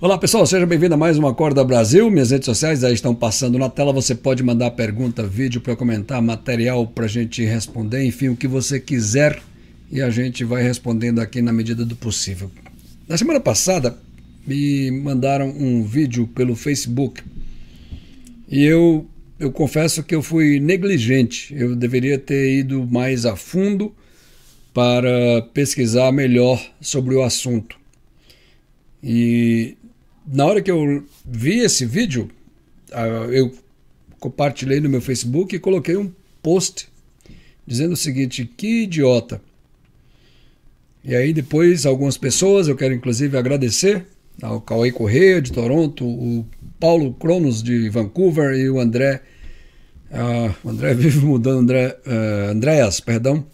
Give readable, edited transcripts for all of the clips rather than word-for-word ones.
Olá pessoal, seja bem-vindo a mais uma Acorda Brasil. Minhas redes sociais aí estão passando na tela. Você pode mandar pergunta, vídeo para comentar, material para a gente responder, enfim, o que você quiser e a gente vai respondendo aqui na medida do possível. Na semana passada me mandaram um vídeo pelo Facebook e eu confesso que eu fui negligente. Eu deveria ter ido mais a fundo para pesquisar melhor sobre o assunto. E na hora que eu vi esse vídeo, eu compartilhei no meu Facebook e coloquei um post dizendo o seguinte: que idiota. E aí depois algumas pessoas, eu quero inclusive agradecer ao Cauê Correia de Toronto, o Paulo Cronos de Vancouver e o André, o André vive mudando, Andréas, perdão,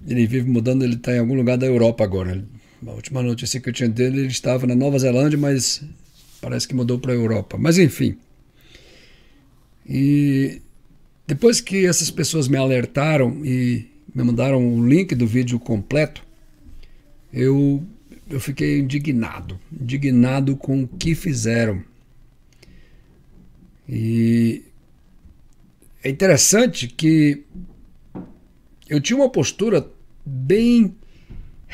ele vive mudando, ele está em algum lugar da Europa agora. A última notícia que eu tinha dele, ele estava na Nova Zelândia, mas parece que mudou para a Europa. Mas enfim. E depois que essas pessoas me alertaram e me mandaram o link do vídeo completo, eu fiquei indignado com o que fizeram. E é interessante que eu tinha uma postura bem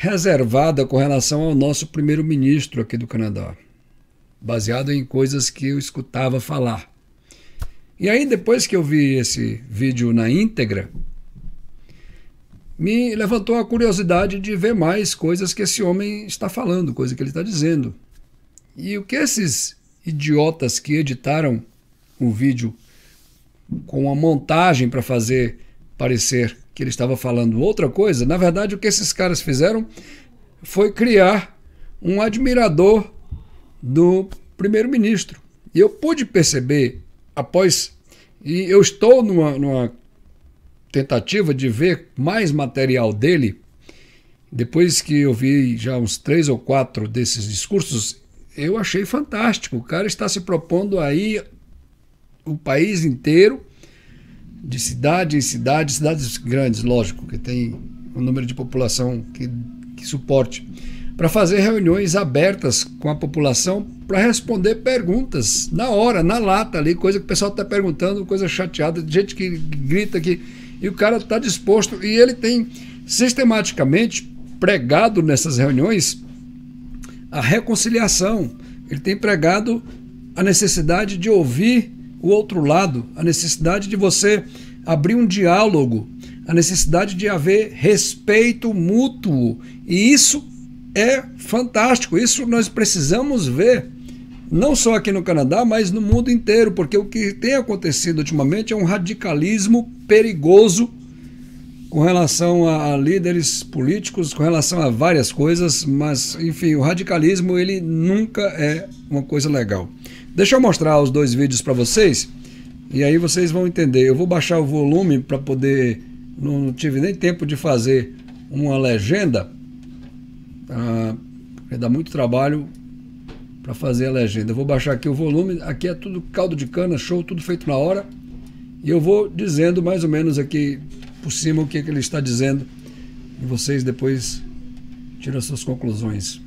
reservada com relação ao nosso primeiro-ministro aqui do Canadá, baseado em coisas que eu escutava falar. E aí, depois que eu vi esse vídeo na íntegra, me levantou a curiosidade de ver mais coisas que esse homem está falando, coisa que ele está dizendo. E o que esses idiotas que editaram um vídeo com uma montagem para fazer parecer que ele estava falando outra coisa, na verdade o que esses caras fizeram foi criar um admirador do primeiro-ministro. E eu pude perceber e eu estou numa tentativa de ver mais material dele, depois que eu vi já uns 3 ou 4 desses discursos, eu achei fantástico. O cara está se propondo aí o país inteiro, de cidade em cidade, cidades grandes, lógico, que tem um número de população que suporte, para fazer reuniões abertas com a população para responder perguntas na hora, na lata ali, coisa que o pessoal está perguntando, coisa chateada, gente que grita aqui, e o cara está disposto, e ele tem sistematicamente pregado nessas reuniões a reconciliação, ele tem pregado a necessidade de ouvir o outro lado, a necessidade de você abrir um diálogo, a necessidade de haver respeito mútuo. E isso é fantástico, isso nós precisamos ver, não só aqui no Canadá, mas no mundo inteiro, porque o que tem acontecido ultimamente é um radicalismo perigoso com relação a líderes políticos, com relação a várias coisas, mas, enfim, o radicalismo ele nunca é uma coisa legal. Deixa eu mostrar os 2 vídeos para vocês e aí vocês vão entender. Eu vou baixar o volume para poder... Não tive nem tempo de fazer uma legenda, porque dá muito trabalho para fazer a legenda. Eu vou baixar aqui o volume, aqui é tudo caldo de cana, show, tudo feito na hora. E eu vou dizendo mais ou menos aqui por cima o que ele está dizendo e vocês depois tiram as suas conclusões.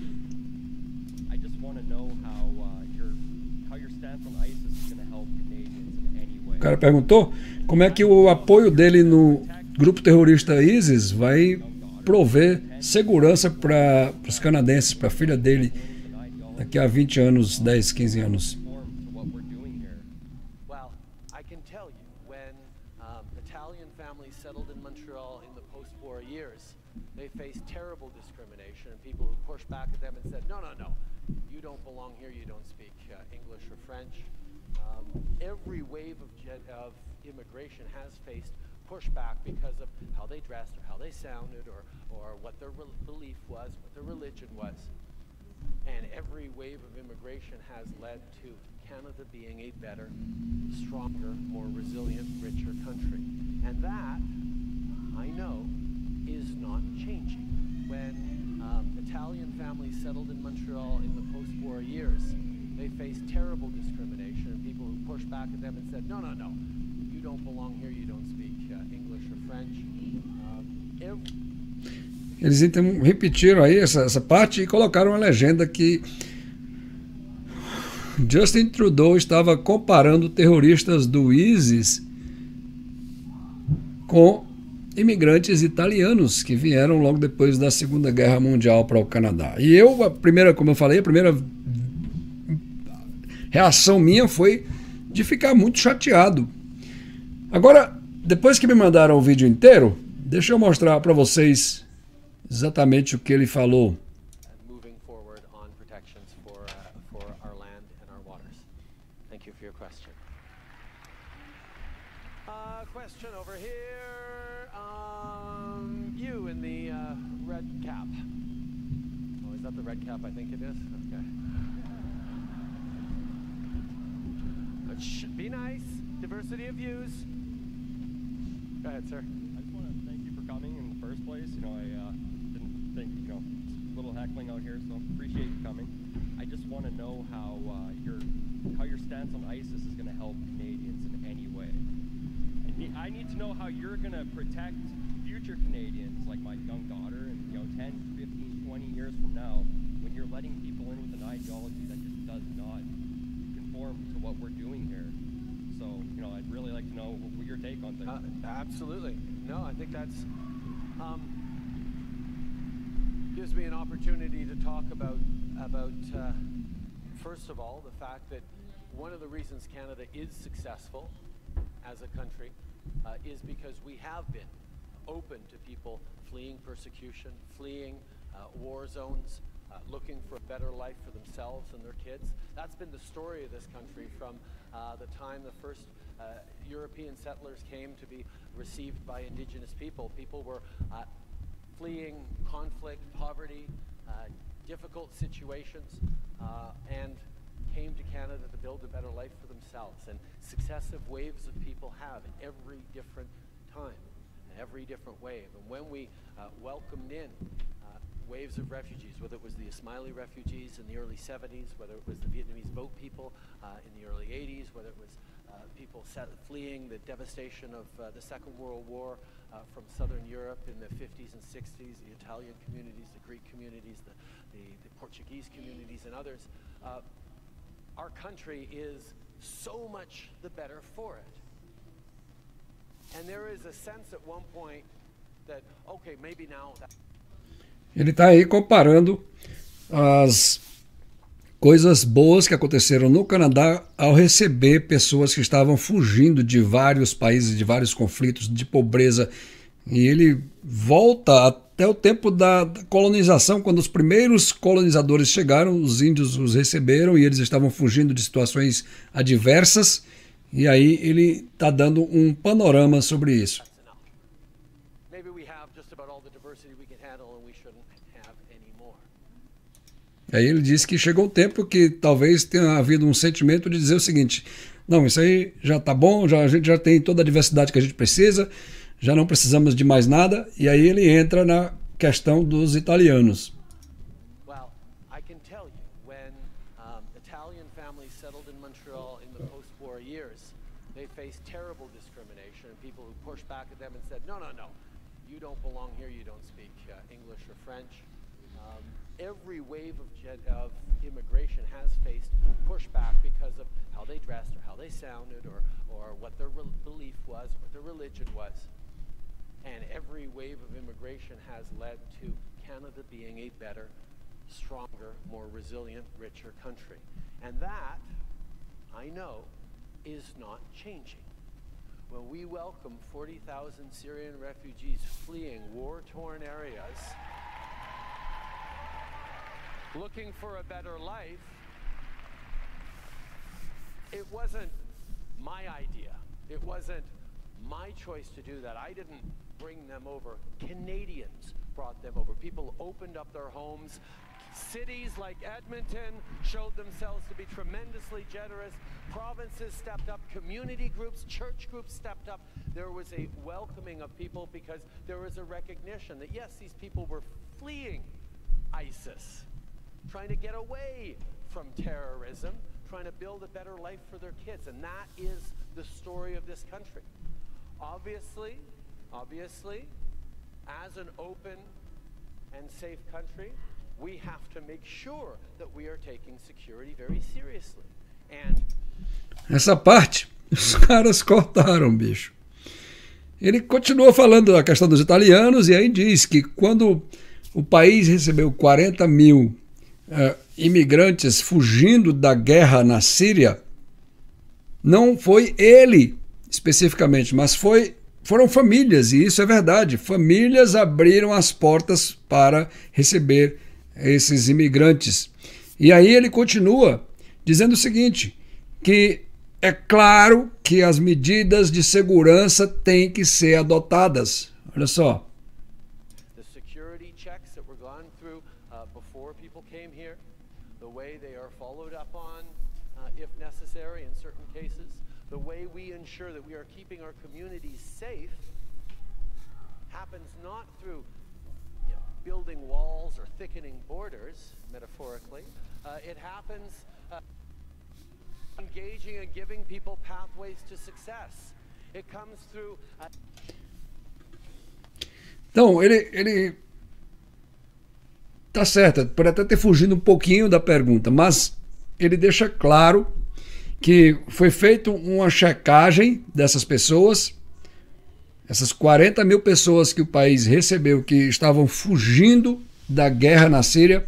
O cara perguntou como é que o apoio dele no grupo terrorista ISIS vai prover segurança para os canadenses, para a filha dele, daqui a 20 anos, 10, 15 anos. Every wave of immigration has faced pushback because of how they dressed or how they sounded or what their belief was, what their religion was. And every wave of immigration has led to Canada being a better, stronger, more resilient, richer country. And that, I know, is not changing. When Italian families settled in Montreal in the post-war years, they faced terrible discrimination and people who pushed back at them and said, no, you don't belong here, you don't speak English or French. Eles então repetiram aí essa parte e colocaram uma legenda que Justin Trudeau estava comparando terroristas do ISIS com imigrantes italianos que vieram logo depois da Segunda Guerra Mundial para o Canadá. E eu, como eu falei, a primeira reação minha foi de ficar muito chateado. Agora, depois que me mandaram o vídeo inteiro, deixa eu mostrar para vocês exatamente o que ele falou. Moving forward on protections for our land and our waters. Thank you for your question. Question over here. You in the red cap. Oh, is that the red cap? I think it is. Okay. It should be nice. Diversity of views. Go ahead, sir. I just want to thank you for coming in the first place. You know, I didn't think, you know, it's a little heckling out here, so appreciate you coming. I just want to know how your stance on ISIS is going to help Canadians in any way. I need to know how you're going to protect future Canadians, like my young daughter, and, you know, 10, 15, 20 years from now, when you're letting people in with an ideology that just does not conform to what we're doing here. So, you know, I'd really like to know what your take on things. Absolutely. No, I think that's gives me an opportunity to talk about first of all, the fact that one of the reasons Canada is successful as a country is because we have been open to people fleeing persecution, fleeing war zones, looking for a better life for themselves and their kids. That's been the story of this country from the time the first European settlers came to be received by Indigenous people. People were fleeing conflict, poverty, difficult situations, and came to Canada to build a better life for themselves. And successive waves of people have in every different time, in every different wave. And when we welcomed in waves of refugees, whether it was the Ismaili refugees in the early 70s, whether it was the Vietnamese boat people in the early 80s, whether it was people fleeing the devastation of the Second World War from Southern Europe in the 50s and 60s, the Italian communities, the Greek communities, the Portuguese communities, and others. Our country is so much the better for it. And there is a sense at one point that, okay, maybe now... Ele está aí comparando as coisas boas que aconteceram no Canadá ao receber pessoas que estavam fugindo de vários países, de vários conflitos, de pobreza. E ele volta até o tempo da colonização, quando os primeiros colonizadores chegaram, os índios os receberam e eles estavam fugindo de situações adversas. E aí ele está dando um panorama sobre isso. Aí ele disse que chegou o tempo que talvez tenha havido um sentimento de dizer o seguinte: não, isso aí já está bom, a gente já tem toda a diversidade que a gente precisa, já não precisamos de mais nada. E aí ele entra na questão dos italianos. Well, I can tell you, when Italian families settled in Montreal in the post-war years, they faced terrible discrimination and people who pushed back at them and said, no, no, no, you don't belong here, you don't speak English or French. Every wave of immigration has faced pushback because of how they dressed or how they sounded or what their belief was, what their religion was. And every wave of immigration has led to Canada being a better, stronger, more resilient, richer country. And that, I know, is not changing. When we welcome 40,000 Syrian refugees fleeing war-torn areas, looking for a better life, it wasn't my idea. It wasn't my choice to do that. I didn't bring them over. Canadians brought them over. People opened up their homes. Cities like Edmonton showed themselves to be tremendously generous. Provinces stepped up. Community groups, church groups stepped up. There was a welcoming of people because there was a recognition that, yes, these people were fleeing ISIS, trying to get away from terrorism, trying to build a better life for their kids. And that is the story of this country. Obviously, as an open and safe country, we have to make sure that we are taking security very seriously. And Essa parte os caras cortaram, bicho. Ele continua falando da questão dos italianos e aí diz que quando o país recebeu 40 mil imigrantes fugindo da guerra na Síria, não foi ele especificamente, mas foram famílias, e isso é verdade. Famílias abriram as portas para receber esses imigrantes. E aí ele continua dizendo o seguinte, que é claro que as medidas de segurança têm que ser adotadas. Olha só. the security checks that were gone through before people came here, the way they are followed up on if necessary in certain cases, the way we ensure that we are keeping our communities safe happens not through building walls or thickening borders, metaphorically. It happens engaging and giving people pathways to success. It comes through Então, ele tá certo, pode até ter fugido um pouquinho da pergunta, mas ele deixa claro que foi feita uma checagem dessas pessoas, essas 40 mil pessoas que o país recebeu, que estavam fugindo da guerra na Síria,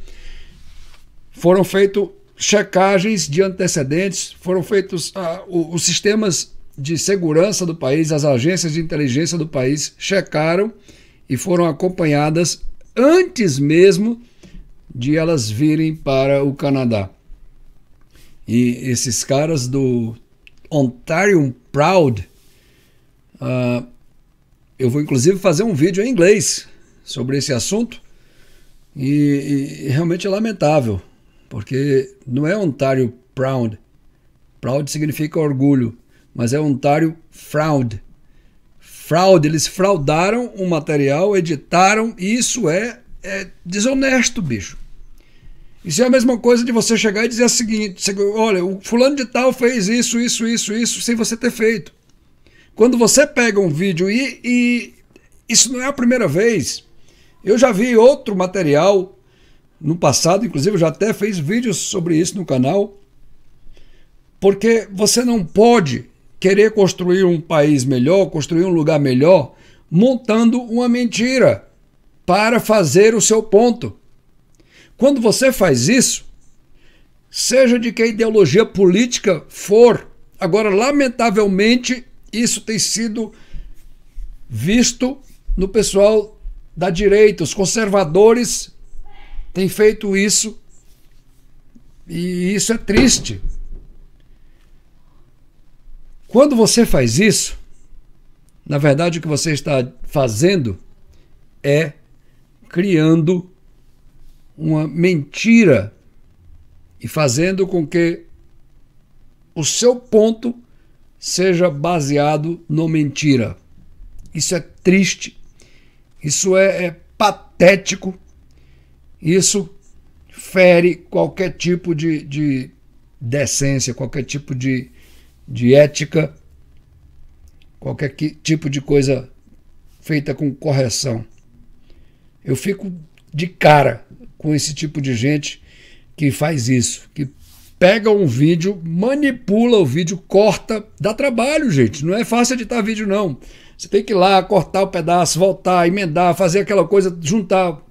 foram feitas checagens de antecedentes, foram feitos os sistemas de segurança do país, as agências de inteligência do país checaram e foram acompanhadas antes mesmo de elas virem para o Canadá. E esses caras do Ontario Proud, eu vou inclusive fazer um vídeo em inglês sobre esse assunto, e realmente é lamentável, porque não é Ontario Proud. Proud significa orgulho, mas é Ontario Fraud. Fraud, eles fraudaram o material, editaram, e isso é desonesto, bicho. Isso é a mesma coisa de você chegar e dizer o seguinte, olha, o fulano de tal fez isso, sem você ter feito. Quando você pega um vídeo e isso não é a primeira vez. Eu já vi outro material no passado, inclusive eu já até fiz vídeos sobre isso no canal, porque você não pode querer construir um país melhor, construir um lugar melhor, montando uma mentira para fazer o seu ponto. Quando você faz isso, seja de que ideologia política for, agora, lamentavelmente, isso tem sido visto no pessoal da direita. Os conservadores têm feito isso, e isso é triste. Quando você faz isso, na verdade o que você está fazendo é criando uma mentira e fazendo com que o seu ponto seja baseado na mentira. Isso é triste, isso é patético, isso fere qualquer tipo de decência, qualquer tipo de ética, qualquer tipo de coisa feita com correção. Eu fico de cara com esse tipo de gente que faz isso, que pega um vídeo, manipula o vídeo, corta, dá trabalho, gente, não é fácil editar vídeo não. Você tem que ir lá, cortar o pedaço, voltar, emendar, fazer aquela coisa, juntar,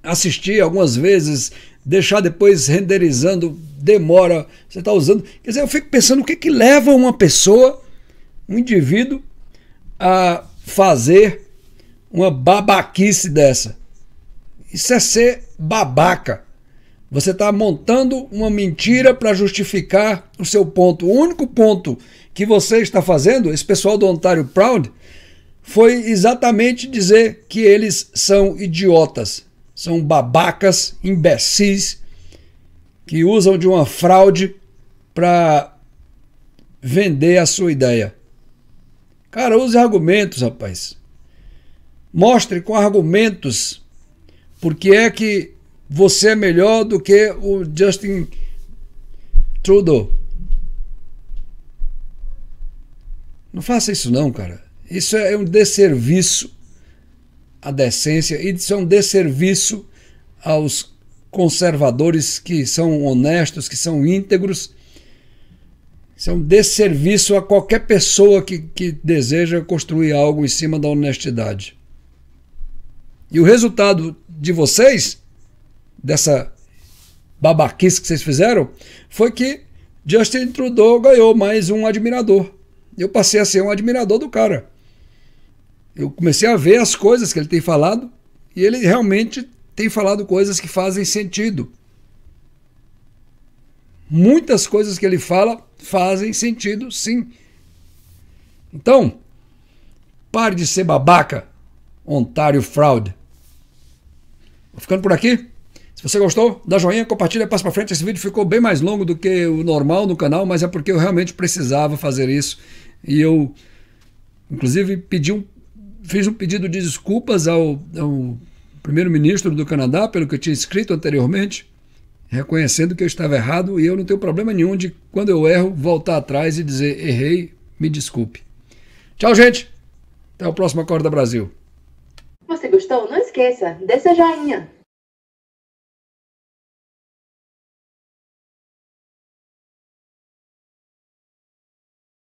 assistir algumas vezes, deixar depois renderizando, demora, você está usando. Quer dizer, eu fico pensando o que leva uma pessoa, um indivíduo, a fazer uma babaquice dessa. Isso é ser babaca. Você está montando uma mentira para justificar o seu ponto. O único ponto que você está fazendo, esse pessoal do Ontario Proud, foi exatamente dizer que eles são idiotas, são babacas, imbecis, que usam de uma fraude para vender a sua ideia. Cara, use argumentos, rapaz. Mostre com argumentos por que é que você é melhor do que o Justin Trudeau. Não faça isso não, cara. Isso é um desserviço à decência, e isso é um desserviço aos conservadores que são honestos, que são íntegros. Isso é um desserviço a qualquer pessoa que deseja construir algo em cima da honestidade. E o resultado de vocês, dessa babaquice que vocês fizeram, foi que Justin Trudeau ganhou mais um admirador. Eu passei a ser um admirador do cara. Eu comecei a ver as coisas que ele tem falado e ele realmente tem falado coisas que fazem sentido. Muitas coisas que ele fala fazem sentido, sim. Então, pare de ser babaca, Ontário Fraud. Vou ficando por aqui. Se você gostou, dá joinha, compartilha, passa pra frente. Esse vídeo ficou bem mais longo do que o normal no canal, mas é porque eu realmente precisava fazer isso. E eu, inclusive, fiz um pedido de desculpas ao primeiro-ministro do Canadá pelo que eu tinha escrito anteriormente, reconhecendo que eu estava errado, e eu não tenho problema nenhum de, quando eu erro, voltar atrás e dizer: errei, me desculpe. Tchau, gente. Até o próximo Acorda Brasil. Você gostou? Não esqueça, dê seu joinha.